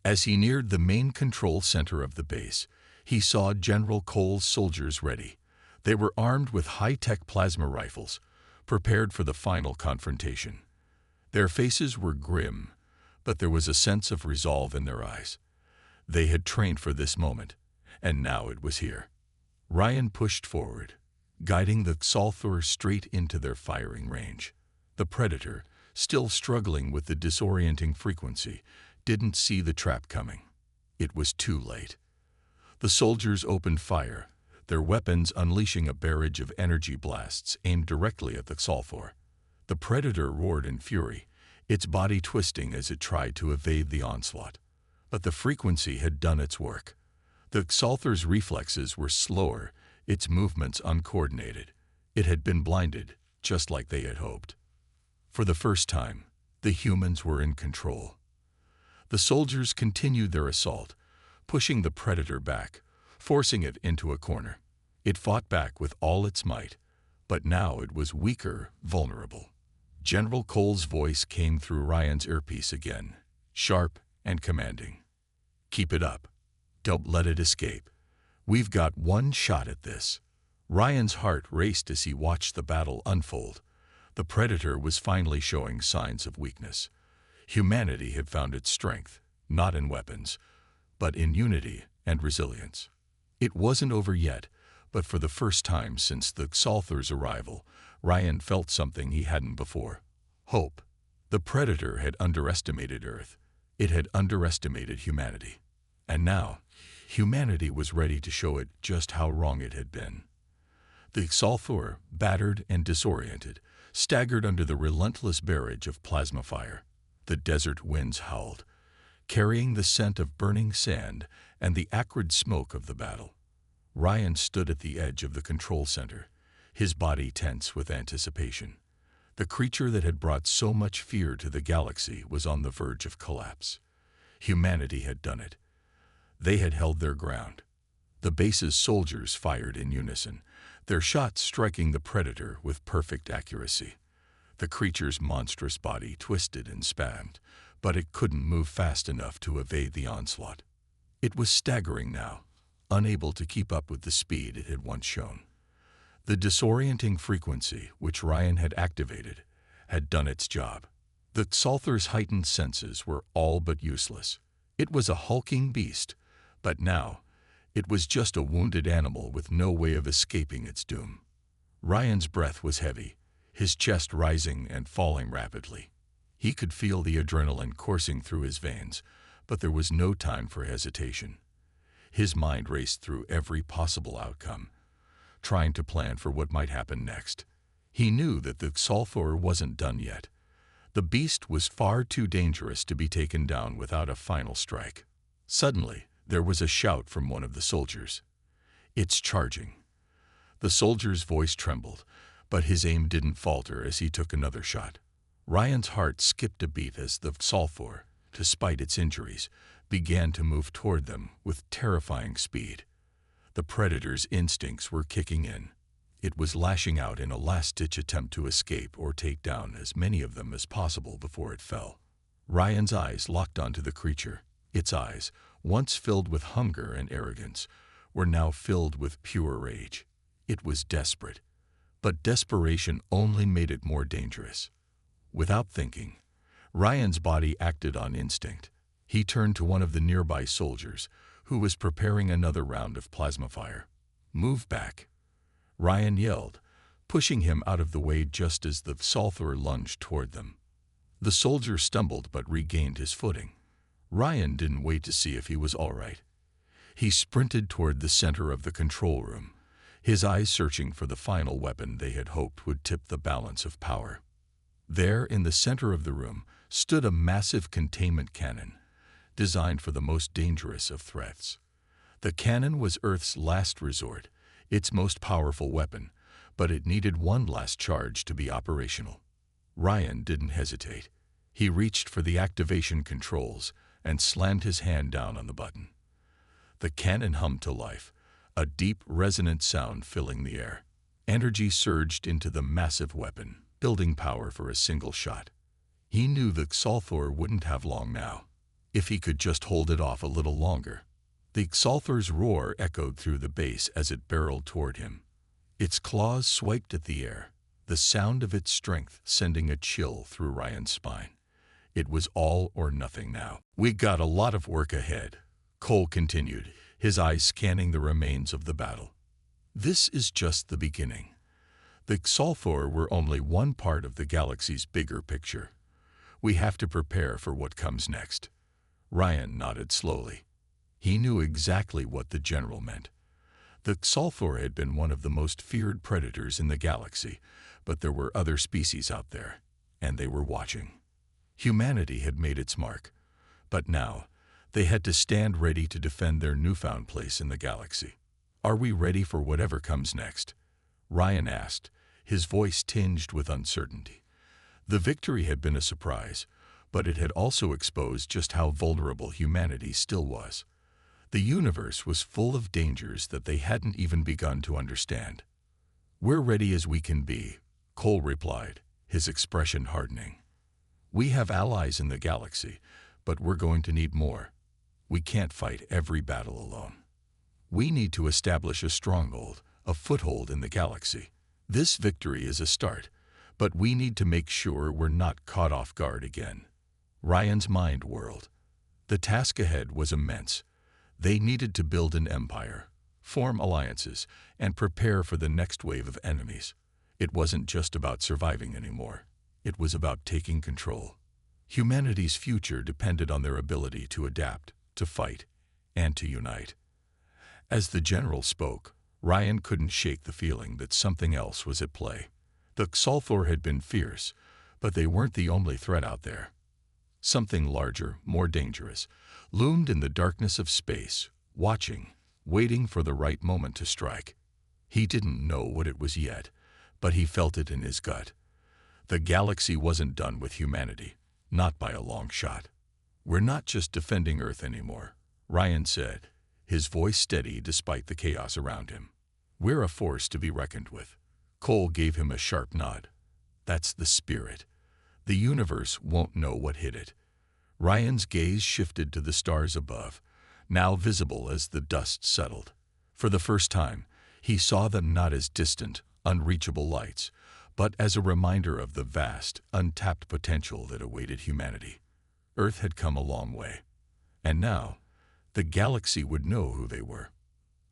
As he neared the main control center of the base, he saw General Cole's soldiers ready. They were armed with high-tech plasma rifles, prepared for the final confrontation. Their faces were grim, but there was a sense of resolve in their eyes. They had trained for this moment, and now it was here. Ryan pushed forward, guiding the Xalthur straight into their firing range. The Predator, still struggling with the disorienting frequency, didn't see the trap coming. It was too late. The soldiers opened fire, their weapons unleashing a barrage of energy blasts aimed directly at the Xalthur. The Predator roared in fury, its body twisting as it tried to evade the onslaught. But the frequency had done its work. The Xalthur's reflexes were slower, its movements uncoordinated. It had been blinded, just like they had hoped. For the first time, the humans were in control. The soldiers continued their assault, pushing the Predator back, forcing it into a corner. It fought back with all its might, but now it was weaker, vulnerable. General Cole's voice came through Ryan's earpiece again, sharp and commanding. "Keep it up. Don't let it escape. We've got one shot at this." Ryan's heart raced as he watched the battle unfold. The Predator was finally showing signs of weakness. Humanity had found its strength, not in weapons, but in unity and resilience. It wasn't over yet, but for the first time since the Xalthur's arrival, Ryan felt something he hadn't before: hope. The Predator had underestimated Earth. It had underestimated humanity. And now, humanity was ready to show it just how wrong it had been. The Xalthur, battered and disoriented, staggered under the relentless barrage of plasma fire. The desert winds howled, carrying the scent of burning sand and the acrid smoke of the battle. Ryan stood at the edge of the control center, his body tense with anticipation. The creature that had brought so much fear to the galaxy was on the verge of collapse. Humanity had done it. They had held their ground. The base's soldiers fired in unison, their shots striking the Predator with perfect accuracy. The creature's monstrous body twisted and spasmed, but it couldn't move fast enough to evade the onslaught. It was staggering now, unable to keep up with the speed it had once shown. The disorienting frequency, which Ryan had activated, had done its job. The Xalthur's heightened senses were all but useless. It was a hulking beast, but now it was just a wounded animal with no way of escaping its doom. Ryan's breath was heavy, his chest rising and falling rapidly. He could feel the adrenaline coursing through his veins, but there was no time for hesitation. His mind raced through every possible outcome, trying to plan for what might happen next. He knew that the Xalthur wasn't done yet. The beast was far too dangerous to be taken down without a final strike. Suddenly, there was a shout from one of the soldiers. "It's charging." The soldier's voice trembled, but his aim didn't falter as he took another shot. Ryan's heart skipped a beat as the Xalthur, despite its injuries, began to move toward them with terrifying speed. The Predator's instincts were kicking in. It was lashing out in a last-ditch attempt to escape or take down as many of them as possible before it fell. Ryan's eyes locked onto the creature. Its eyes, once filled with hunger and arrogance, were now filled with pure rage. It was desperate, but desperation only made it more dangerous. Without thinking, Ryan's body acted on instinct. He turned to one of the nearby soldiers, who was preparing another round of plasma fire. "Move back," Ryan yelled, pushing him out of the way just as the Xalthur lunged toward them. The soldier stumbled but regained his footing. Ryan didn't wait to see if he was all right. He sprinted toward the center of the control room, his eyes searching for the final weapon they had hoped would tip the balance of power. There, in the center of the room, stood a massive containment cannon, designed for the most dangerous of threats. The cannon was Earth's last resort, its most powerful weapon, but it needed one last charge to be operational. Ryan didn't hesitate. He reached for the activation controls and slammed his hand down on the button. The cannon hummed to life, a deep, resonant sound filling the air. Energy surged into the massive weapon, building power for a single shot. He knew the Xalthur wouldn't have long now. If he could just hold it off a little longer. The Xalthor's roar echoed through the base as it barreled toward him. Its claws swiped at the air, the sound of its strength sending a chill through Ryan's spine. It was all or nothing now. "We got a lot of work ahead," Cole continued, his eyes scanning the remains of the battle. "This is just the beginning. The Xalthor were only one part of the galaxy's bigger picture. We have to prepare for what comes next." Ryan nodded slowly. He knew exactly what the general meant. The Xalthor had been one of the most feared predators in the galaxy, but there were other species out there, and they were watching. Humanity had made its mark, but now they had to stand ready to defend their newfound place in the galaxy. "Are we ready for whatever comes next?" Ryan asked, his voice tinged with uncertainty. The victory had been a surprise, but it had also exposed just how vulnerable humanity still was. The universe was full of dangers that they hadn't even begun to understand. "We're ready as we can be," Cole replied, his expression hardening. "We have allies in the galaxy, but we're going to need more. We can't fight every battle alone. We need to establish a stronghold, a foothold in the galaxy. This victory is a start, but we need to make sure we're not caught off guard again." Ryan's mind whirled. The task ahead was immense. They needed to build an empire, form alliances, and prepare for the next wave of enemies. It wasn't just about surviving anymore. It was about taking control. Humanity's future depended on their ability to adapt, to fight, and to unite. As the general spoke, Ryan couldn't shake the feeling that something else was at play. The Xalthor had been fierce, but they weren't the only threat out there. Something larger, more dangerous, loomed in the darkness of space, watching, waiting for the right moment to strike. He didn't know what it was yet, but he felt it in his gut. The galaxy wasn't done with humanity, not by a long shot. "We're not just defending Earth anymore," Ryan said, his voice steady despite the chaos around him. "We're a force to be reckoned with." Cole gave him a sharp nod. "That's the spirit. The universe won't know what hit it." Ryan's gaze shifted to the stars above, now visible as the dust settled. For the first time, he saw them not as distant, unreachable lights, but as a reminder of the vast, untapped potential that awaited humanity. Earth had come a long way, and now the galaxy would know who they were.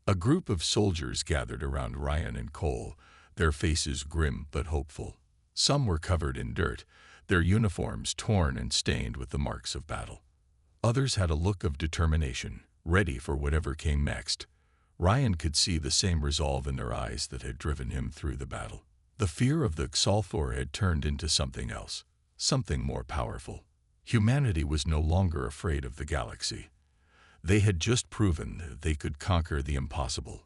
A group of soldiers gathered around Ryan and Cole, their faces grim but hopeful. Some were covered in dirt, their uniforms torn and stained with the marks of battle. Others had a look of determination, ready for whatever came next. Ryan could see the same resolve in their eyes that had driven him through the battle. The fear of the Xalthor had turned into something else, something more powerful. Humanity was no longer afraid of the galaxy. They had just proven that they could conquer the impossible.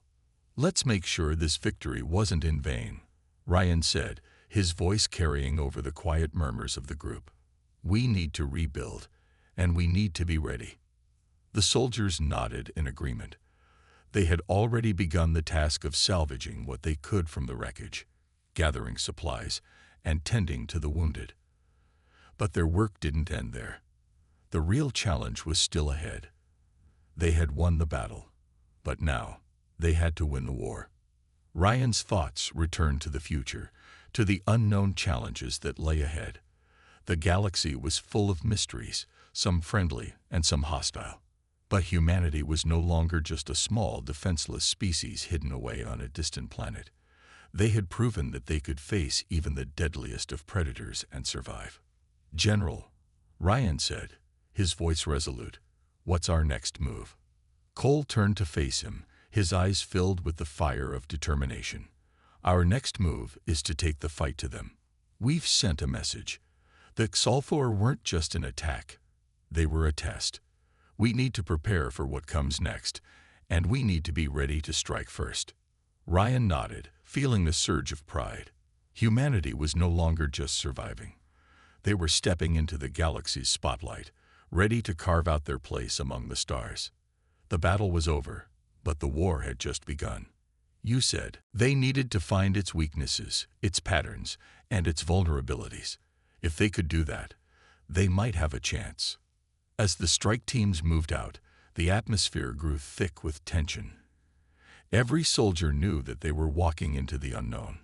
"Let's make sure this victory wasn't in vain," Ryan said, his voice carrying over the quiet murmurs of the group. "We need to rebuild, and we need to be ready." The soldiers nodded in agreement. They had already begun the task of salvaging what they could from the wreckage, gathering supplies, and tending to the wounded. But their work didn't end there. The real challenge was still ahead. They had won the battle, but now they had to win the war. Ryan's thoughts returned to the future, to the unknown challenges that lay ahead. The galaxy was full of mysteries, some friendly and some hostile. But humanity was no longer just a small, defenseless species hidden away on a distant planet. They had proven that they could face even the deadliest of predators and survive. "General," Ryan said, his voice resolute, "what's our next move?" Cole turned to face him, his eyes filled with the fire of determination. "Our next move is to take the fight to them. We've sent a message. The Xalthor weren't just an attack. They were a test. We need to prepare for what comes next, and we need to be ready to strike first." Ryan nodded, feeling the surge of pride. Humanity was no longer just surviving. They were stepping into the galaxy's spotlight, ready to carve out their place among the stars. The battle was over, but the war had just begun. "You said they needed to find its weaknesses, its patterns, and its vulnerabilities. If they could do that, they might have a chance." As the strike teams moved out, the atmosphere grew thick with tension. Every soldier knew that they were walking into the unknown.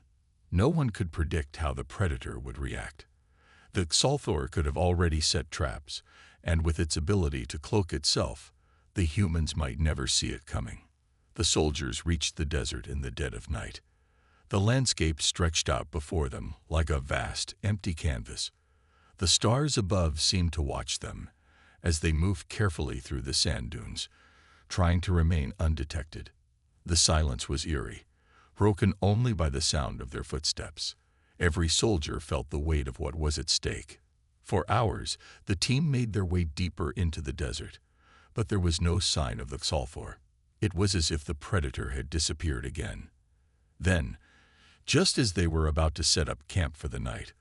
No one could predict how the predator would react. The Xalthor could have already set traps, and with its ability to cloak itself, the humans might never see it coming. The soldiers reached the desert in the dead of night. The landscape stretched out before them like a vast, empty canvas. The stars above seemed to watch them as they moved carefully through the sand dunes, trying to remain undetected. The silence was eerie, broken only by the sound of their footsteps. Every soldier felt the weight of what was at stake. For hours, the team made their way deeper into the desert, but there was no sign of the Xalthor. It was as if the predator had disappeared again. Then, just as they were about to set up camp for the night,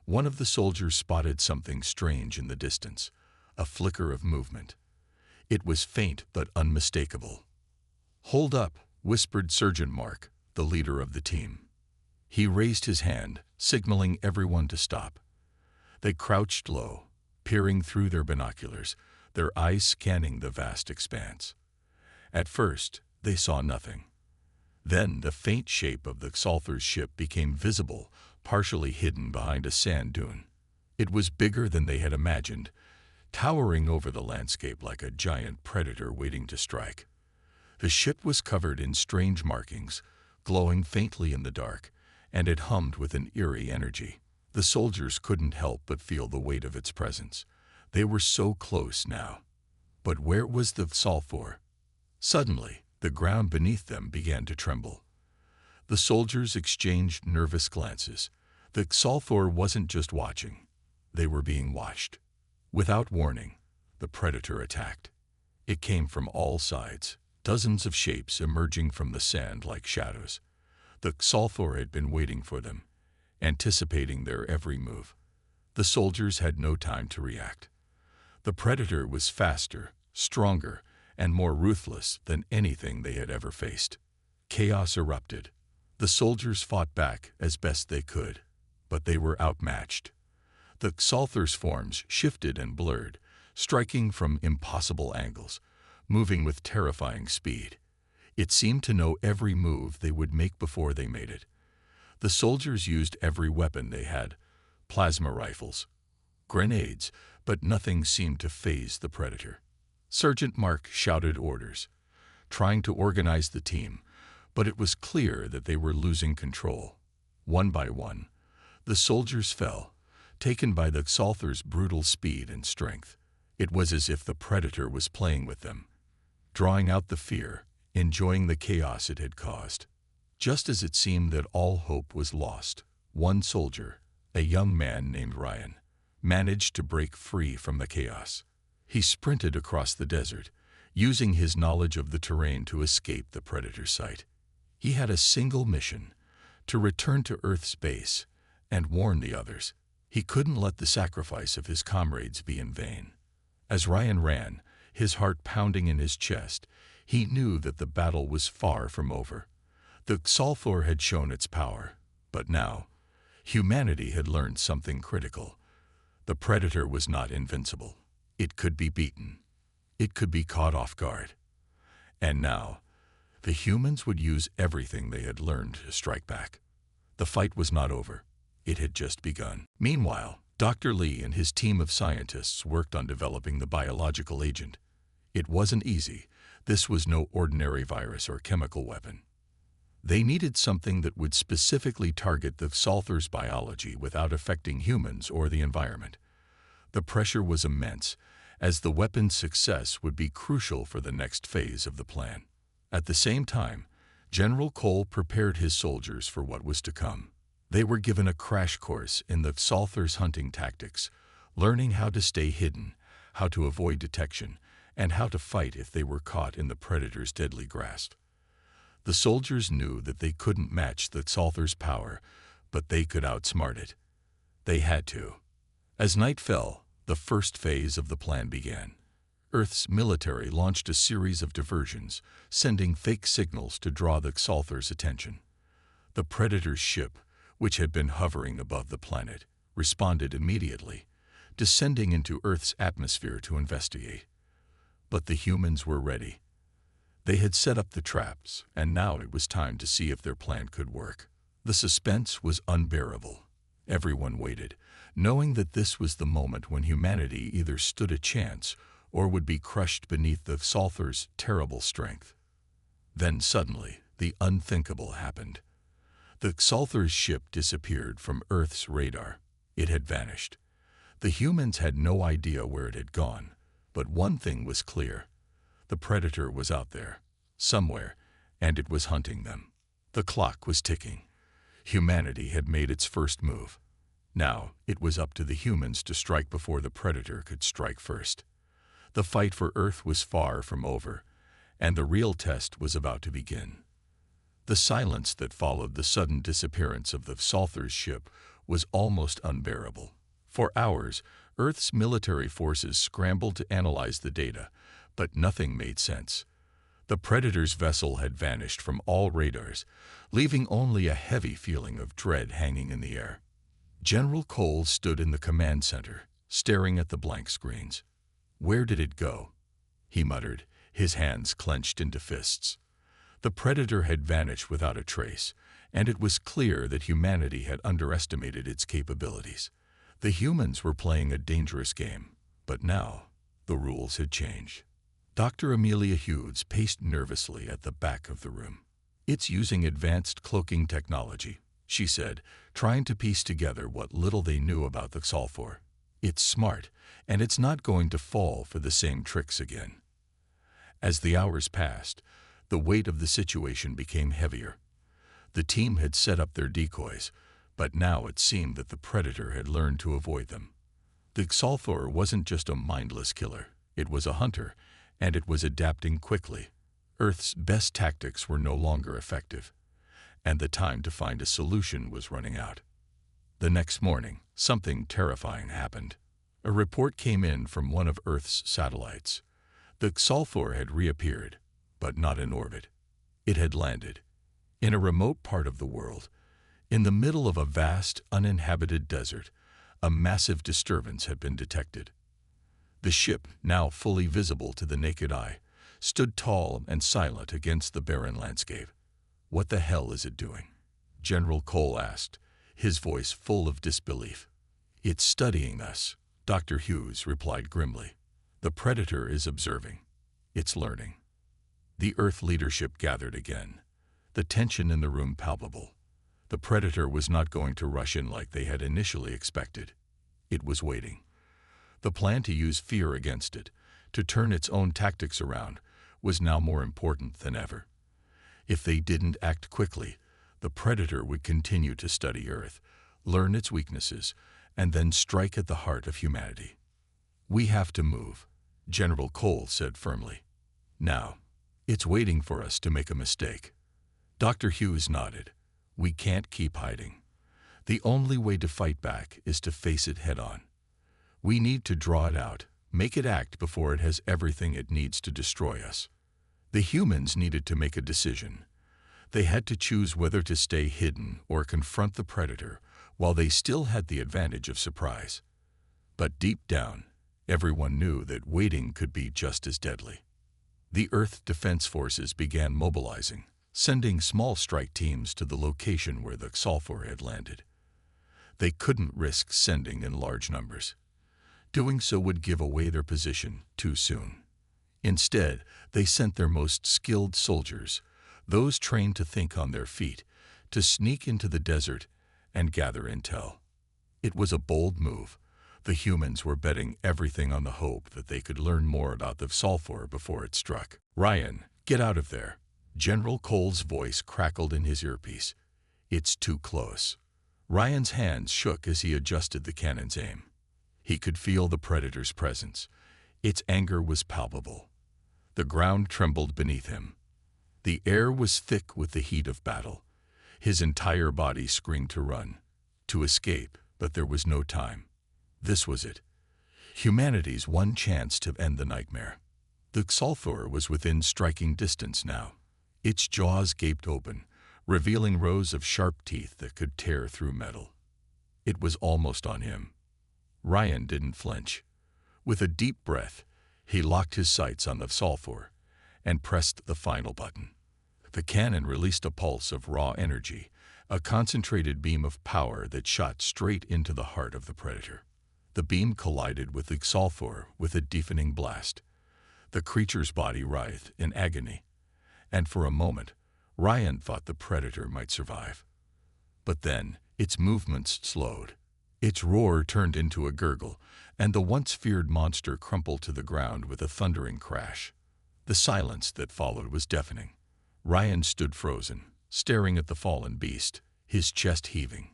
one of the soldiers spotted something strange in the distance, a flicker of movement. It was faint but unmistakable. "Hold up," whispered Sergeant Mark, the leader of the team. He raised his hand, signaling everyone to stop. They crouched low, peering through their binoculars, their eyes scanning the vast expanse. At first, they saw nothing. Then the faint shape of the Xalthor's ship became visible, partially hidden behind a sand dune. It was bigger than they had imagined, towering over the landscape like a giant predator waiting to strike. The ship was covered in strange markings, glowing faintly in the dark, and it hummed with an eerie energy. The soldiers couldn't help but feel the weight of its presence. They were so close now. But where was the Xalthor? Suddenly, the ground beneath them began to tremble. The soldiers exchanged nervous glances. The Xalthor wasn't just watching. They were being watched. Without warning, the predator attacked. It came from all sides, dozens of shapes emerging from the sand like shadows. The Xalthor had been waiting for them, anticipating their every move. The soldiers had no time to react. The predator was faster, stronger, and more ruthless than anything they had ever faced. Chaos erupted. The soldiers fought back as best they could, but they were outmatched. The Xalthor's forms shifted and blurred, striking from impossible angles, moving with terrifying speed. It seemed to know every move they would make before they made it. The soldiers used every weapon they had, plasma rifles, grenades, but nothing seemed to faze the predator. Sergeant Mark shouted orders, trying to organize the team, but it was clear that they were losing control. One by one, the soldiers fell, taken by the Xalthor's brutal speed and strength. It was as if the predator was playing with them, drawing out the fear, enjoying the chaos it had caused. Just as it seemed that all hope was lost, one soldier, a young man named Ryan, managed to break free from the chaos. He sprinted across the desert, using his knowledge of the terrain to escape the predator's sight. He had a single mission: to return to Earth's base and warn the others. He couldn't let the sacrifice of his comrades be in vain. As Ryan ran, his heart pounding in his chest, he knew that the battle was far from over. The Xalthor had shown its power, but now, humanity had learned something critical. The predator was not invincible. It could be beaten. It could be caught off guard. And now, the humans would use everything they had learned to strike back. The fight was not over. It had just begun. Meanwhile, Dr. Lee and his team of scientists worked on developing the biological agent. It wasn't easy. This was no ordinary virus or chemical weapon. They needed something that would specifically target the Xalthor's biology without affecting humans or the environment. The pressure was immense, as the weapon's success would be crucial for the next phase of the plan. At the same time, General Cole prepared his soldiers for what was to come. They were given a crash course in the Xalthor's hunting tactics, learning how to stay hidden, how to avoid detection, and how to fight if they were caught in the predator's deadly grasp. The soldiers knew that they couldn't match the Xalthor's power, but they could outsmart it. They had to. As night fell, the first phase of the plan began. Earth's military launched a series of diversions, sending fake signals to draw the Xalthor's attention. The predator's ship, which had been hovering above the planet, responded immediately, descending into Earth's atmosphere to investigate. But the humans were ready. They had set up the traps, and now it was time to see if their plan could work. The suspense was unbearable. Everyone waited, knowing that this was the moment when humanity either stood a chance or would be crushed beneath the Sulphur's terrible strength. Then suddenly, the unthinkable happened. The Sulphur's ship disappeared from Earth's radar. It had vanished. The humans had no idea where it had gone, but one thing was clear. The predator was out there, somewhere, and it was hunting them. The clock was ticking. Humanity had made its first move. Now, it was up to the humans to strike before the predator could strike first. The fight for Earth was far from over, and the real test was about to begin. The silence that followed the sudden disappearance of the Sulphur's ship was almost unbearable. For hours, Earth's military forces scrambled to analyze the data, but nothing made sense. The Predator's vessel had vanished from all radars, leaving only a heavy feeling of dread hanging in the air. General Cole stood in the command center, staring at the blank screens. "Where did it go?" he muttered, his hands clenched into fists. The Predator had vanished without a trace, and it was clear that humanity had underestimated its capabilities. The humans were playing a dangerous game, but now the rules had changed. Dr. Amelia Hughes paced nervously at the back of the room. "It's using advanced cloaking technology," she said, trying to piece together what little they knew about the Sulphur. "It's smart, and it's not going to fall for the same tricks again." As the hours passed, the weight of the situation became heavier. The team had set up their decoys, but now it seemed that the Predator had learned to avoid them. The Sulphur wasn't just a mindless killer, it was a hunter, and it was adapting quickly. Earth's best tactics were no longer effective, and the time to find a solution was running out. The next morning, something terrifying happened. A report came in from one of Earth's satellites. The Sulphur had reappeared, but not in orbit. It had landed in a remote part of the world. In the middle of a vast, uninhabited desert, a massive disturbance had been detected. The ship, now fully visible to the naked eye, stood tall and silent against the barren landscape. "What the hell is it doing?" General Cole asked, his voice full of disbelief. "It's studying us," Dr. Hughes replied grimly. "The Predator is observing. It's learning." The Earth leadership gathered again, the tension in the room palpable. The Predator was not going to rush in like they had initially expected. It was waiting. The plan to use fear against it, to turn its own tactics around, was now more important than ever. If they didn't act quickly, the Predator would continue to study Earth, learn its weaknesses, and then strike at the heart of humanity. "We have to move," General Cole said firmly. "Now, it's waiting for us to make a mistake." Dr. Hughes nodded. "We can't keep hiding. The only way to fight back is to face it head-on. We need to draw it out, make it act before it has everything it needs to destroy us." The humans needed to make a decision. They had to choose whether to stay hidden or confront the Predator while they still had the advantage of surprise. But deep down, everyone knew that waiting could be just as deadly. The Earth Defense Forces began mobilizing, sending small strike teams to the location where the Sulphur had landed. They couldn't risk sending in large numbers. Doing so would give away their position too soon. Instead, they sent their most skilled soldiers, those trained to think on their feet, to sneak into the desert and gather intel. It was a bold move. The humans were betting everything on the hope that they could learn more about the Sulphur before it struck. "Ryan, get out of there." General Cole's voice crackled in his earpiece. "It's too close." Ryan's hands shook as he adjusted the cannon's aim. He could feel the Predator's presence. Its anger was palpable. The ground trembled beneath him. The air was thick with the heat of battle. His entire body screamed to run, to escape, but there was no time. This was it. Humanity's one chance to end the nightmare. The Sulphur was within striking distance now. Its jaws gaped open, revealing rows of sharp teeth that could tear through metal. It was almost on him. Ryan didn't flinch. With a deep breath, he locked his sights on the sulfur and pressed the final button. The cannon released a pulse of raw energy, a concentrated beam of power that shot straight into the heart of the predator. The beam collided with the sulfur with a deafening blast. The creature's body writhed in agony, and for a moment, Ryan thought the predator might survive. But then, its movements slowed. Its roar turned into a gurgle, and the once feared monster crumpled to the ground with a thundering crash. The silence that followed was deafening. Ryan stood frozen, staring at the fallen beast, his chest heaving.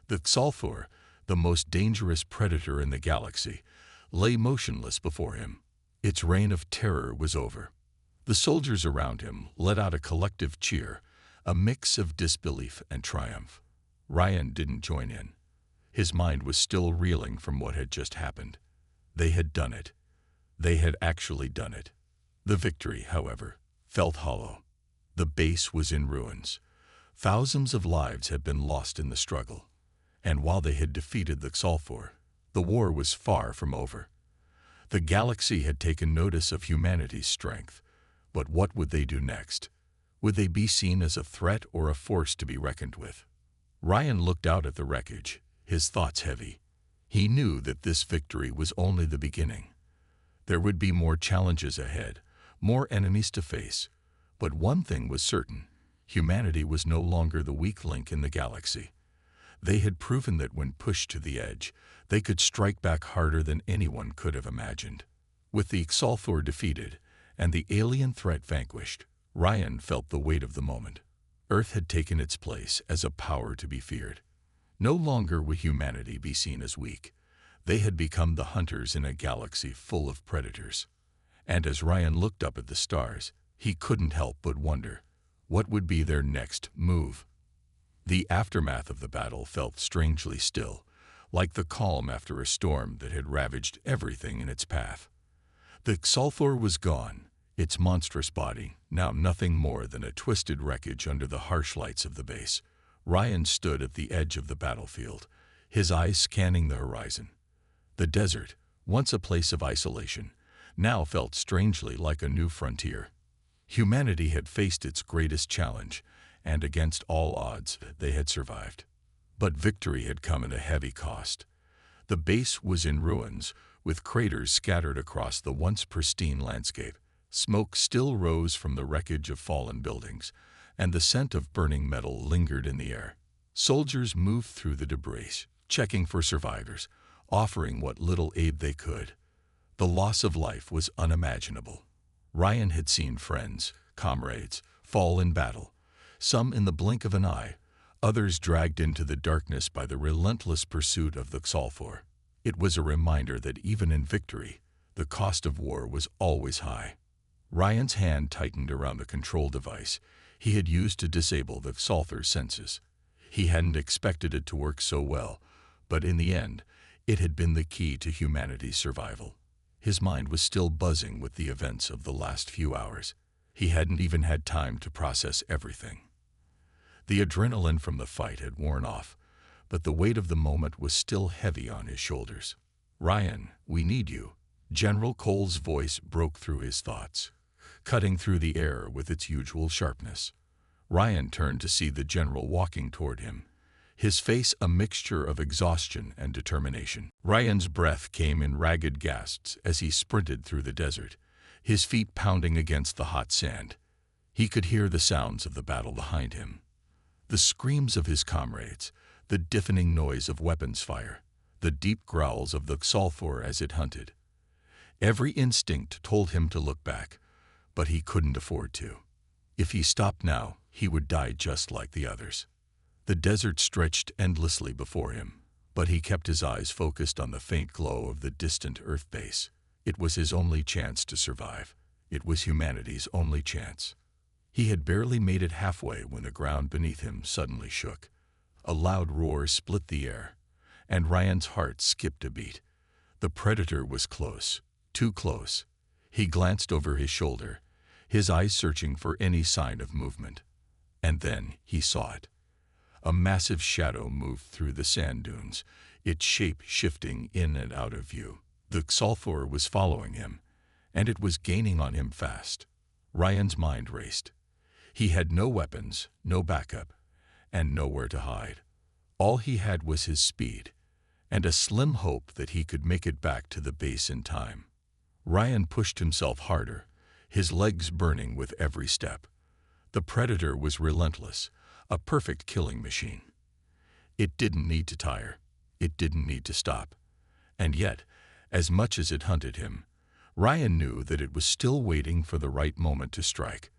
The sulfur, the most dangerous predator in the galaxy, lay motionless before him. Its reign of terror was over. The soldiers around him let out a collective cheer, a mix of disbelief and triumph. Ryan didn't join in. His mind was still reeling from what had just happened. They had done it. They had actually done it. The victory, however, felt hollow. The base was in ruins. Thousands of lives had been lost in the struggle. And while they had defeated the sulfur, the war was far from over. The galaxy had taken notice of humanity's strength. But what would they do next? Would they be seen as a threat or a force to be reckoned with? Ryan looked out at the wreckage, his thoughts heavy. He knew that this victory was only the beginning. There would be more challenges ahead, more enemies to face. But one thing was certain: humanity was no longer the weak link in the galaxy. They had proven that when pushed to the edge, they could strike back harder than anyone could have imagined. With the sulfur defeated and the alien threat vanquished, Ryan felt the weight of the moment. Earth had taken its place as a power to be feared. No longer would humanity be seen as weak. They had become the hunters in a galaxy full of predators. And as Ryan looked up at the stars, he couldn't help but wonder, what would be their next move? The aftermath of the battle felt strangely still, like the calm after a storm that had ravaged everything in its path. The sulfur was gone, its monstrous body now nothing more than a twisted wreckage under the harsh lights of the base. Ryan stood at the edge of the battlefield, his eyes scanning the horizon. The desert, once a place of isolation, now felt strangely like a new frontier. Humanity had faced its greatest challenge, and against all odds, they had survived. But victory had come at a heavy cost. The base was in ruins, with craters scattered across the once pristine landscape. Smoke still rose from the wreckage of fallen buildings, and the scent of burning metal lingered in the air. Soldiers moved through the debris, checking for survivors, offering what little aid they could. The loss of life was unimaginable. Ryan had seen friends, comrades, fall in battle, some in the blink of an eye, others dragged into the darkness by the relentless pursuit of the sulfur. It was a reminder that even in victory, the cost of war was always high. Ryan's hand tightened around the control device he had used to disable the sulfur senses. He hadn't expected it to work so well, but in the end, it had been the key to humanity's survival. His mind was still buzzing with the events of the last few hours. He hadn't even had time to process everything. The adrenaline from the fight had worn off, but the weight of the moment was still heavy on his shoulders. "Ryan, we need you." General Cole's voice broke through his thoughts, cutting through the air with its usual sharpness. Ryan turned to see the general walking toward him, his face a mixture of exhaustion and determination. Ryan's breath came in ragged gasps as he sprinted through the desert, his feet pounding against the hot sand. He could hear the sounds of the battle behind him, the screams of his comrades, the deafening noise of weapons fire, the deep growls of the sulfur as it hunted. Every instinct told him to look back, but he couldn't afford to. If he stopped now, he would die just like the others. The desert stretched endlessly before him, but he kept his eyes focused on the faint glow of the distant Earth base. It was his only chance to survive. It was humanity's only chance. He had barely made it halfway when the ground beneath him suddenly shook. A loud roar split the air, and Ryan's heart skipped a beat. The predator was close, too close. He glanced over his shoulder, his eyes searching for any sign of movement. And then he saw it. A massive shadow moved through the sand dunes, its shape shifting in and out of view. The Xalthor was following him, and it was gaining on him fast. Ryan's mind raced. He had no weapons, no backup, and nowhere to hide. All he had was his speed, and a slim hope that he could make it back to the base in time. Ryan pushed himself harder, his legs burning with every step. The predator was relentless, a perfect killing machine. It didn't need to tire. It didn't need to stop. And yet, as much as it hunted him, Ryan knew that it was still waiting for the right moment to strike.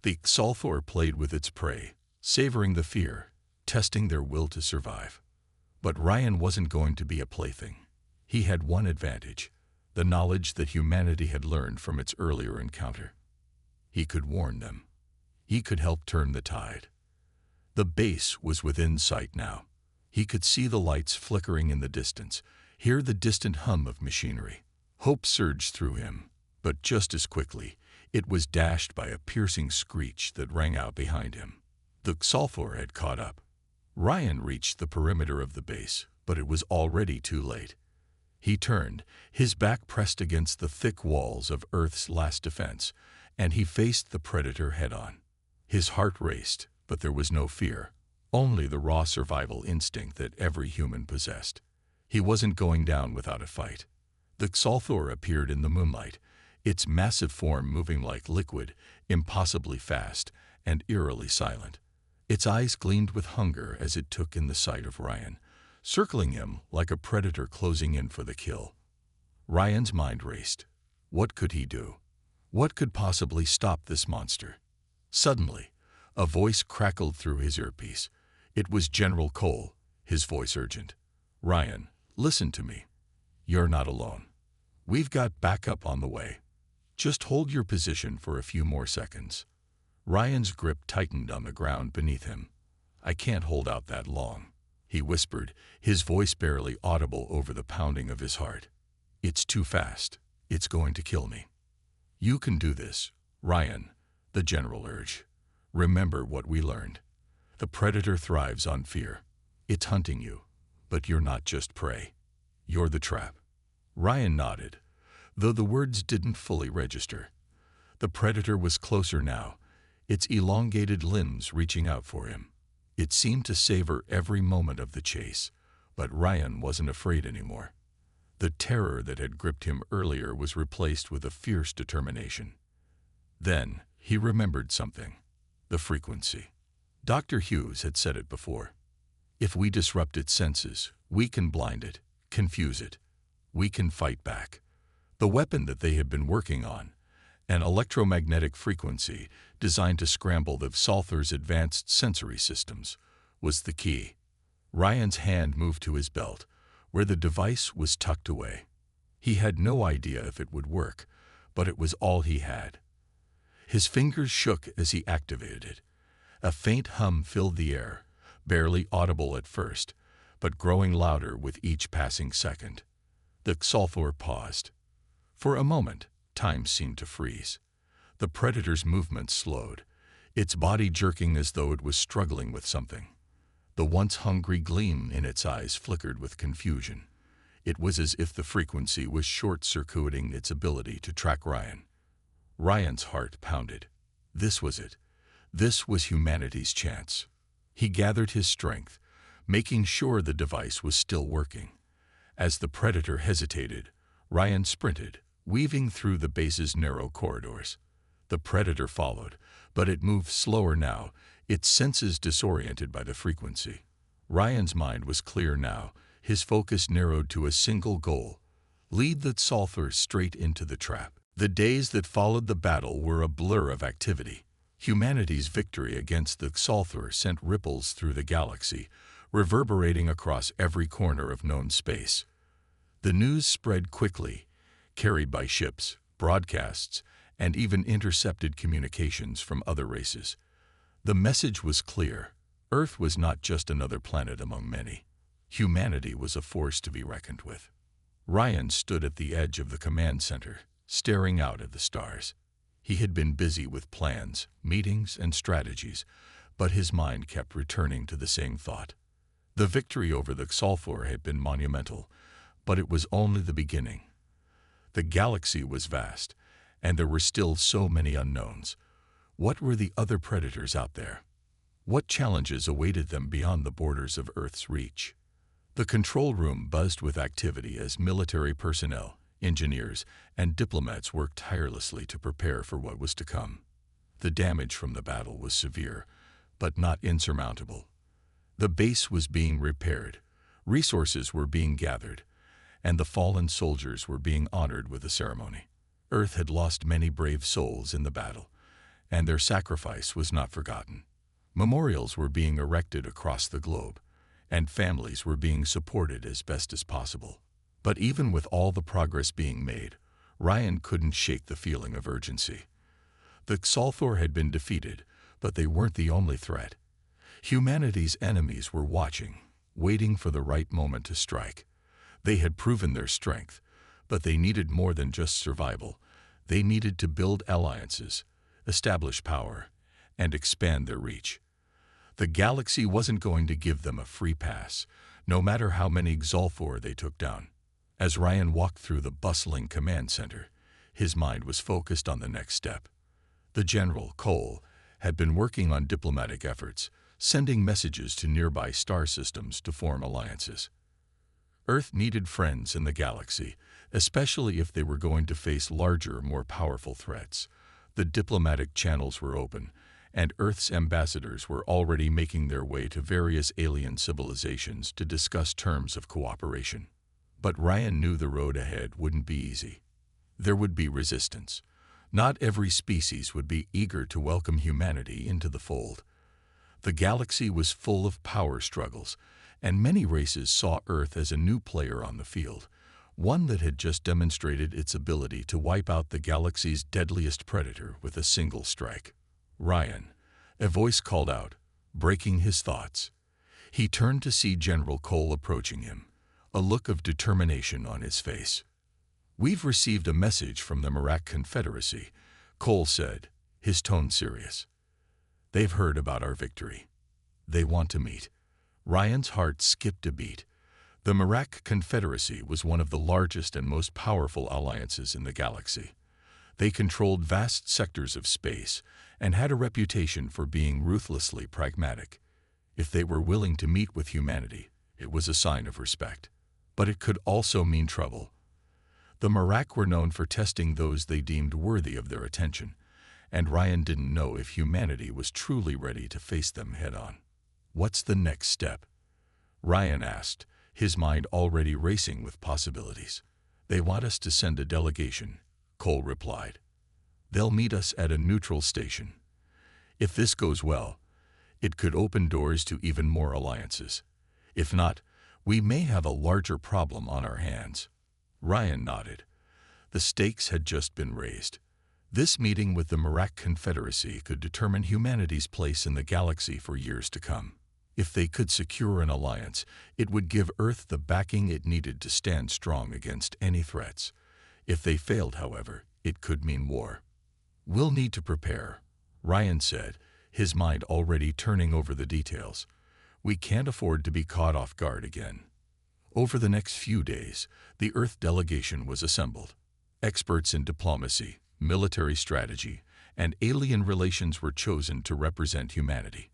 The Xalthor played with its prey, savoring the fear, testing their will to survive. But Ryan wasn't going to be a plaything. He had one advantage, the knowledge that humanity had learned from its earlier encounter. He could warn them. He could help turn the tide. The base was within sight now. He could see the lights flickering in the distance, hear the distant hum of machinery. Hope surged through him, but just as quickly, it was dashed by a piercing screech that rang out behind him. The Xalthor had caught up. Ryan reached the perimeter of the base, but it was already too late. He turned, his back pressed against the thick walls of Earth's last defense, and he faced the predator head-on. His heart raced, but there was no fear, only the raw survival instinct that every human possessed. He wasn't going down without a fight. The Xalthor appeared in the moonlight, its massive form moving like liquid, impossibly fast and eerily silent. Its eyes gleamed with hunger as it took in the sight of Ryan, circling him like a predator closing in for the kill. Ryan's mind raced. What could he do? What could possibly stop this monster? Suddenly, a voice crackled through his earpiece. It was General Cole, his voice urgent. "Ryan, listen to me. You're not alone. We've got backup on the way. Just hold your position for a few more seconds." Ryan's grip tightened on the ground beneath him. "I can't hold out that long," he whispered, his voice barely audible over the pounding of his heart. "It's too fast. It's going to kill me." "You can do this, Ryan," the general urged. "Remember what we learned. The predator thrives on fear. It's hunting you, but you're not just prey. You're the trap." Ryan nodded, though the words didn't fully register. The predator was closer now, its elongated limbs reaching out for him. It seemed to savor every moment of the chase, but Ryan wasn't afraid anymore. The terror that had gripped him earlier was replaced with a fierce determination. Then he remembered something: the frequency. Dr. Hughes had said it before. If we disrupt its senses, we can blind it, confuse it. We can fight back. The weapon that they had been working on, an electromagnetic frequency designed to scramble the Xalthor's advanced sensory systems, was the key. Ryan's hand moved to his belt, where the device was tucked away. He had no idea if it would work, but it was all he had. His fingers shook as he activated it. A faint hum filled the air, barely audible at first, but growing louder with each passing second. The Xalthor paused. For a moment, time seemed to freeze. The predator's movements slowed, its body jerking as though it was struggling with something. The once hungry gleam in its eyes flickered with confusion. It was as if the frequency was short-circuiting its ability to track Ryan. Ryan's heart pounded. This was it. This was humanity's chance. He gathered his strength, making sure the device was still working. As the predator hesitated, Ryan sprinted, weaving through the base's narrow corridors. The predator followed, but it moved slower now, its senses disoriented by the frequency. Ryan's mind was clear now, his focus narrowed to a single goal: lead the Xalthor straight into the trap. The days that followed the battle were a blur of activity. Humanity's victory against the Xalthor sent ripples through the galaxy, reverberating across every corner of known space. The news spread quickly, carried by ships, broadcasts, and even intercepted communications from other races. The message was clear: Earth was not just another planet among many. Humanity was a force to be reckoned with. Ryan stood at the edge of the command center, staring out at the stars. He had been busy with plans, meetings, and strategies, but his mind kept returning to the same thought. The victory over the Sulfur had been monumental, but it was only the beginning. The galaxy was vast, and there were still so many unknowns. What were the other predators out there? What challenges awaited them beyond the borders of Earth's reach? The control room buzzed with activity as military personnel, engineers, and diplomats worked tirelessly to prepare for what was to come. The damage from the battle was severe, but not insurmountable. The base was being repaired, resources were being gathered, and the fallen soldiers were being honored with a ceremony. Earth had lost many brave souls in the battle, and their sacrifice was not forgotten. Memorials were being erected across the globe, and families were being supported as best as possible. But even with all the progress being made, Ryan couldn't shake the feeling of urgency. The Sulfur had been defeated, but they weren't the only threat. Humanity's enemies were watching, waiting for the right moment to strike. They had proven their strength, but they needed more than just survival. They needed to build alliances, establish power, and expand their reach. The galaxy wasn't going to give them a free pass, no matter how many Sulfur they took down. As Ryan walked through the bustling command center, his mind was focused on the next step. The General, Cole, had been working on diplomatic efforts, sending messages to nearby star systems to form alliances. Earth needed friends in the galaxy, especially if they were going to face larger, more powerful threats. The diplomatic channels were open, and Earth's ambassadors were already making their way to various alien civilizations to discuss terms of cooperation. But Ryan knew the road ahead wouldn't be easy. There would be resistance. Not every species would be eager to welcome humanity into the fold. The galaxy was full of power struggles, and many races saw Earth as a new player on the field, one that had just demonstrated its ability to wipe out the galaxy's deadliest predator with a single strike. "Ryan," a voice called out, breaking his thoughts. He turned to see General Cole approaching him, a look of determination on his face. "We've received a message from the Merak Confederacy," Cole said, his tone serious. "They've heard about our victory. They want to meet." Ryan's heart skipped a beat. The Merak Confederacy was one of the largest and most powerful alliances in the galaxy. They controlled vast sectors of space and had a reputation for being ruthlessly pragmatic. If they were willing to meet with humanity, it was a sign of respect. But it could also mean trouble. The Merak were known for testing those they deemed worthy of their attention, and Ryan didn't know if humanity was truly ready to face them head-on. "What's the next step?" Ryan asked, his mind already racing with possibilities. "They want us to send a delegation," Cole replied. "They'll meet us at a neutral station. If this goes well, it could open doors to even more alliances. If not, we may have a larger problem on our hands." Ryan nodded. The stakes had just been raised. This meeting with the Merak Confederacy could determine humanity's place in the galaxy for years to come. If they could secure an alliance, it would give Earth the backing it needed to stand strong against any threats. If they failed, however, it could mean war. "We'll need to prepare," Ryan said, his mind already turning over the details. "We can't afford to be caught off guard again." Over the next few days, the Earth delegation was assembled. Experts in diplomacy, military strategy, and alien relations were chosen to represent humanity.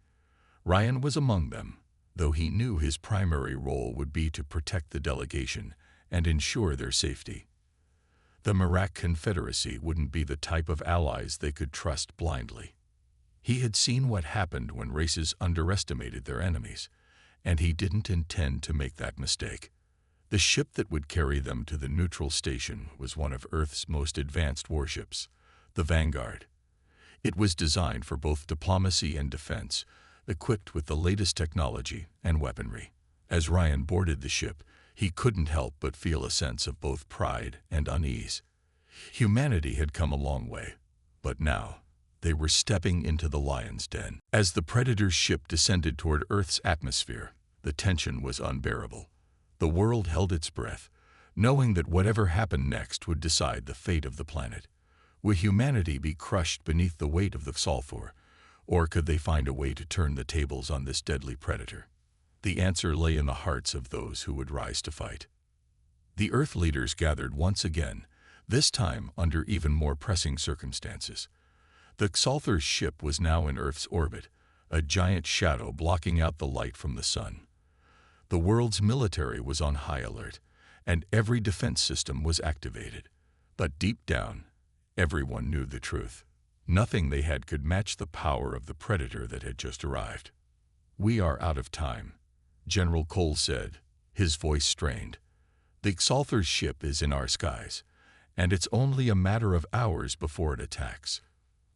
Ryan was among them, though he knew his primary role would be to protect the delegation and ensure their safety. The Merak Confederacy wouldn't be the type of allies they could trust blindly. He had seen what happened when races underestimated their enemies, and he didn't intend to make that mistake. The ship that would carry them to the neutral station was one of Earth's most advanced warships, the Vanguard. It was designed for both diplomacy and defense, equipped with the latest technology and weaponry. As Ryan boarded the ship, he couldn't help but feel a sense of both pride and unease. Humanity had come a long way, but now they were stepping into the lion's den. As the Predator's ship descended toward Earth's atmosphere, the tension was unbearable. The world held its breath, knowing that whatever happened next would decide the fate of the planet. Would humanity be crushed beneath the weight of the Sulfur, or could they find a way to turn the tables on this deadly predator? The answer lay in the hearts of those who would rise to fight. The Earth leaders gathered once again, this time under even more pressing circumstances. The Xalthor's ship was now in Earth's orbit, a giant shadow blocking out the light from the sun. The world's military was on high alert, and every defense system was activated. But deep down, everyone knew the truth. Nothing they had could match the power of the predator that had just arrived. "We are out of time," General Cole said, his voice strained. "The Xalthor's ship is in our skies, and it's only a matter of hours before it attacks.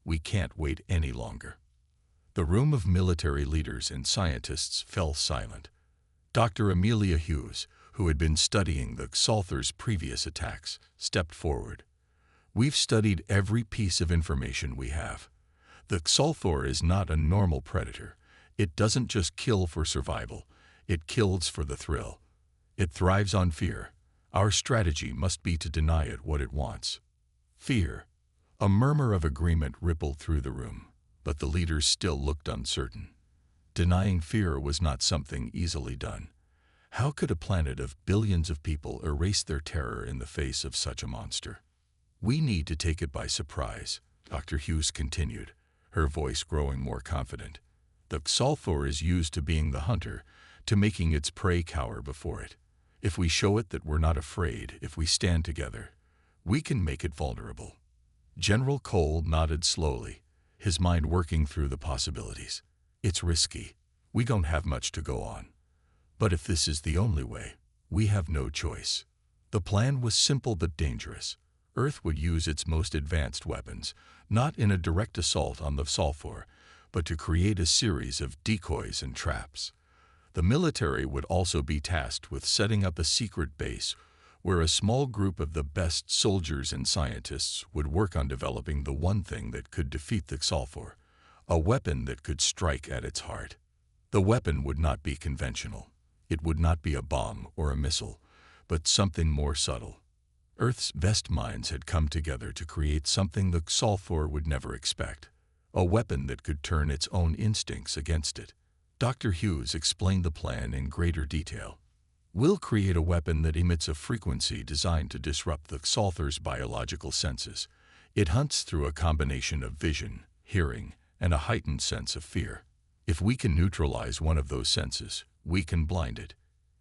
We can't wait any longer." The room of military leaders and scientists fell silent. Dr. Amelia Hughes, who had been studying the Xalthor's previous attacks, stepped forward. "We've studied every piece of information we have. The Xalthor is not a normal predator. It doesn't just kill for survival. It kills for the thrill. It thrives on fear. Our strategy must be to deny it what it wants." Fear. A murmur of agreement rippled through the room, but the leaders still looked uncertain. Denying fear was not something easily done. How could a planet of billions of people erase their terror in the face of such a monster? "We need to take it by surprise," Dr. Hughes continued, her voice growing more confident. "The Xalthor is used to being the hunter, to making its prey cower before it. If we show it that we're not afraid, if we stand together, we can make it vulnerable." General Cole nodded slowly, his mind working through the possibilities. "It's risky. We don't have much to go on. But if this is the only way, we have no choice." The plan was simple but dangerous. Earth would use its most advanced weapons, not in a direct assault on the Xalthor, but to create a series of decoys and traps. The military would also be tasked with setting up a secret base where a small group of the best soldiers and scientists would work on developing the one thing that could defeat the Xalthor, a weapon that could strike at its heart. The weapon would not be conventional. It would not be a bomb or a missile, but something more subtle. Earth's best minds had come together to create something the Xalthor would never expect, a weapon that could turn its own instincts against it. Dr. Hughes explained the plan in greater detail. "We'll create a weapon that emits a frequency designed to disrupt the Xalthor's biological senses. It hunts through a combination of vision, hearing, and a heightened sense of fear. If we can neutralize one of those senses, we can blind it.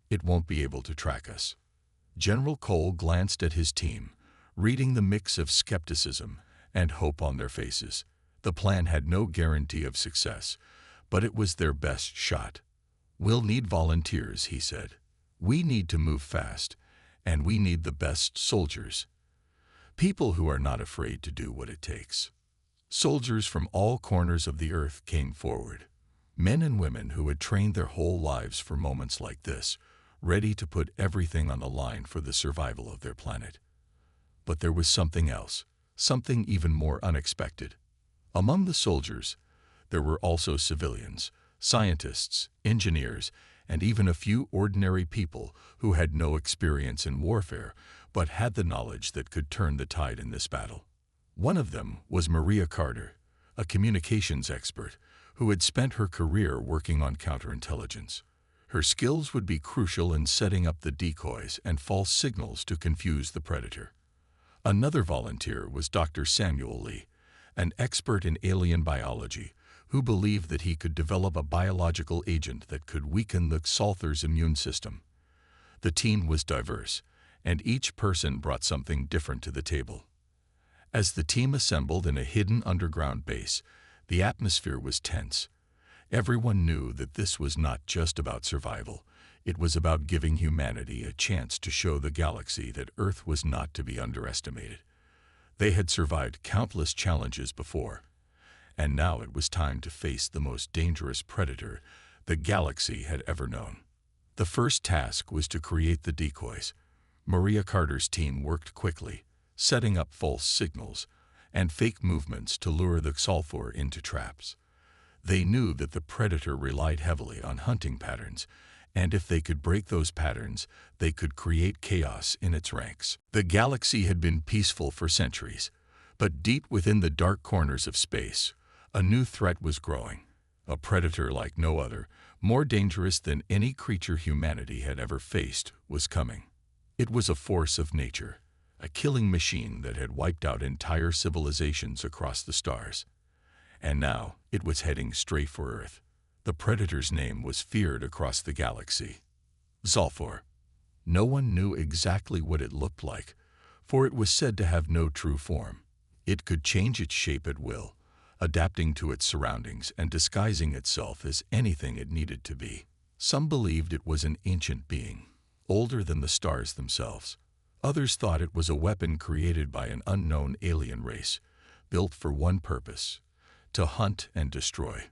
It won't be able to track us." General Cole glanced at his team, reading the mix of skepticism and hope on their faces. The plan had no guarantee of success, but it was their best shot. "We'll need volunteers," he said. "We need to move fast, and we need the best soldiers. People who are not afraid to do what it takes." Soldiers from all corners of the Earth came forward. Men and women who had trained their whole lives for moments like this, ready to put everything on the line for the survival of their planet. But there was something else, something even more unexpected. Among the soldiers, there were also civilians, scientists, engineers, and even a few ordinary people who had no experience in warfare, but had the knowledge that could turn the tide in this battle. One of them was Maria Carter, a communications expert who had spent her career working on counterintelligence. Her skills would be crucial in setting up the decoys and false signals to confuse the predator. Another volunteer was Dr. Samuel Lee, an expert in alien biology, who believed that he could develop a biological agent that could weaken the Xalthor's immune system. The team was diverse, and each person brought something different to the table. As the team assembled in a hidden underground base, the atmosphere was tense. Everyone knew that this was not just about survival. It was about giving humanity a chance to show the galaxy that Earth was not to be underestimated. They had survived countless challenges before, and now it was time to face the most dangerous predator the galaxy had ever known. The first task was to create the decoys. Maria Carter's team worked quickly, setting up false signals and fake movements to lure the Xalthor into traps. They knew that the predator relied heavily on hunting patterns, and if they could break those patterns, they could create chaos in its ranks. The galaxy had been peaceful for centuries, but deep within the dark corners of space, a new threat was growing. A predator like no other, more dangerous than any creature humanity had ever faced, was coming. It was a force of nature, a killing machine that had wiped out entire civilizations across the stars. And now it was heading straight for Earth. The predator's name was feared across the galaxy. Zolfor. No one knew exactly what it looked like, for it was said to have no true form. It could change its shape at will, adapting to its surroundings and disguising itself as anything it needed to be. Some believed it was an ancient being, older than the stars themselves. Others thought it was a weapon created by an unknown alien race, built for one purpose: to hunt and destroy.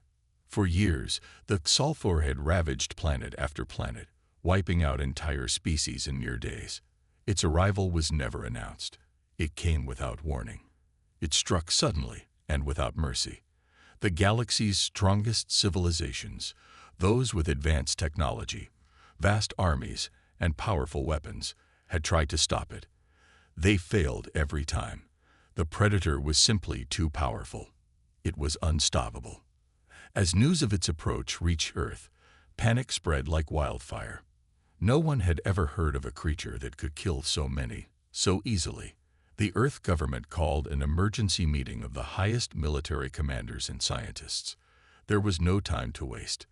For years, the Zolfor had ravaged planet after planet, wiping out entire species in mere days. Its arrival was never announced. It came without warning. It struck suddenly and without mercy. The galaxy's strongest civilizations, those with advanced technology, vast armies, and powerful weapons, had tried to stop it. They failed every time. The predator was simply too powerful. It was unstoppable. As news of its approach reached Earth, panic spread like wildfire. No one had ever heard of a creature that could kill so many, so easily. The Earth government called an emergency meeting of the highest military commanders and scientists. There was no time to waste.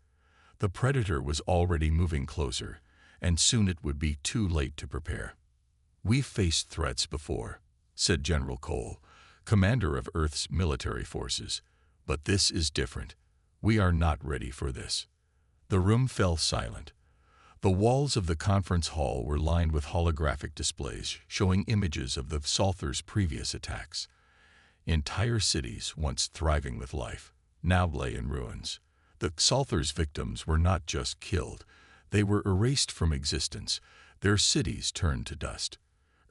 The predator was already moving closer, and soon it would be too late to prepare. "We've faced threats before," said General Cole, commander of Earth's military forces, "but this is different. We are not ready for this." The room fell silent. The walls of the conference hall were lined with holographic displays showing images of the Zolfor's previous attacks. Entire cities, once thriving with life, now lay in ruins. The Zolfor's victims were not just killed, they were erased from existence. Their cities turned to dust.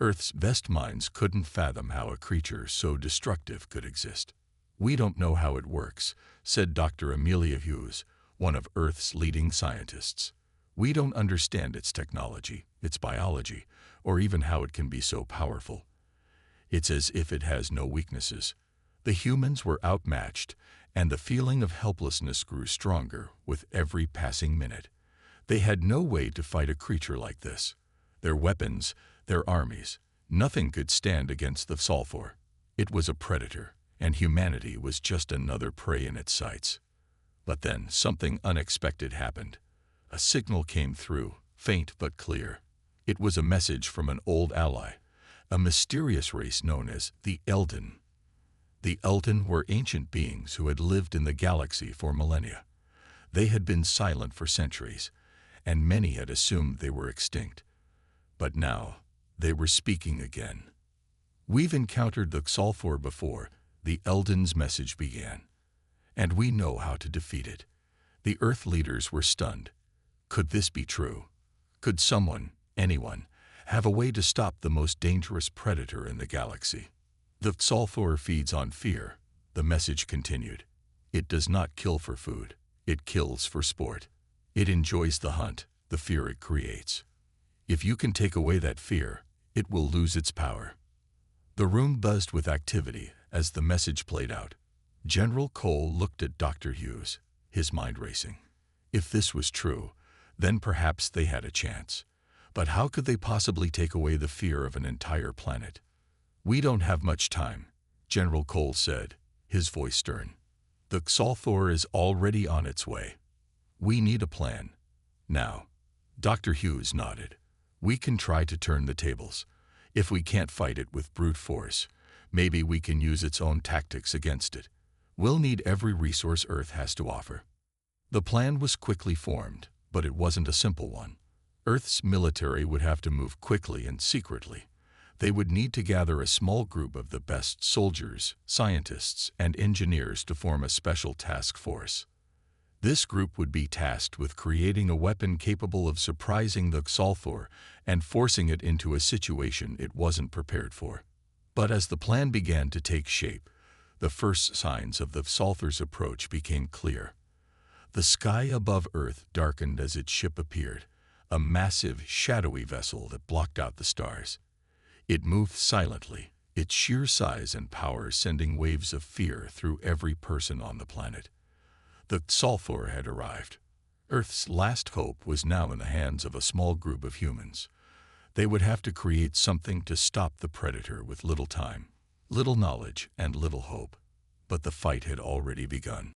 Earth's best minds couldn't fathom how a creature so destructive could exist. "We don't know how it works," said Dr. Amelia Hughes, one of Earth's leading scientists. "We don't understand its technology, its biology, or even how it can be so powerful. It's as if it has no weaknesses." The humans were outmatched, and the feeling of helplessness grew stronger with every passing minute. They had no way to fight a creature like this. Their weapons, their armies, nothing could stand against the Zolfor. It was a predator, and humanity was just another prey in its sights. But then something unexpected happened. A signal came through, faint but clear. It was a message from an old ally, a mysterious race known as the Elden. The Elden were ancient beings who had lived in the galaxy for millennia. They had been silent for centuries, and many had assumed they were extinct. But now, they were speaking again. "We've encountered the Zolfor before," the Elden's message began, "and we know how to defeat it." The Earth leaders were stunned. Could this be true? Could someone, anyone, have a way to stop the most dangerous predator in the galaxy? "The Zolfor feeds on fear," the message continued. "It does not kill for food. It kills for sport. It enjoys the hunt, the fear it creates. If you can take away that fear, it will lose its power." The room buzzed with activity as the message played out. General Cole looked at Dr. Hughes, his mind racing. If this was true, then perhaps they had a chance. But how could they possibly take away the fear of an entire planet? "We don't have much time," General Cole said, his voice stern. "The Zolfor is already on its way. We need a plan. Now." Dr. Hughes nodded. "We can try to turn the tables. If we can't fight it with brute force, maybe we can use its own tactics against it. We'll need every resource Earth has to offer." The plan was quickly formed, but it wasn't a simple one. Earth's military would have to move quickly and secretly. They would need to gather a small group of the best soldiers, scientists, and engineers to form a special task force. This group would be tasked with creating a weapon capable of surprising the Zolfor and forcing it into a situation it wasn't prepared for. But as the plan began to take shape, the first signs of the Zolfor's approach became clear. The sky above Earth darkened as its ship appeared, a massive, shadowy vessel that blocked out the stars. It moved silently, its sheer size and power sending waves of fear through every person on the planet. The sulfur had arrived. Earth's last hope was now in the hands of a small group of humans. They would have to create something to stop the predator with little time, little knowledge, and little hope. But the fight had already begun.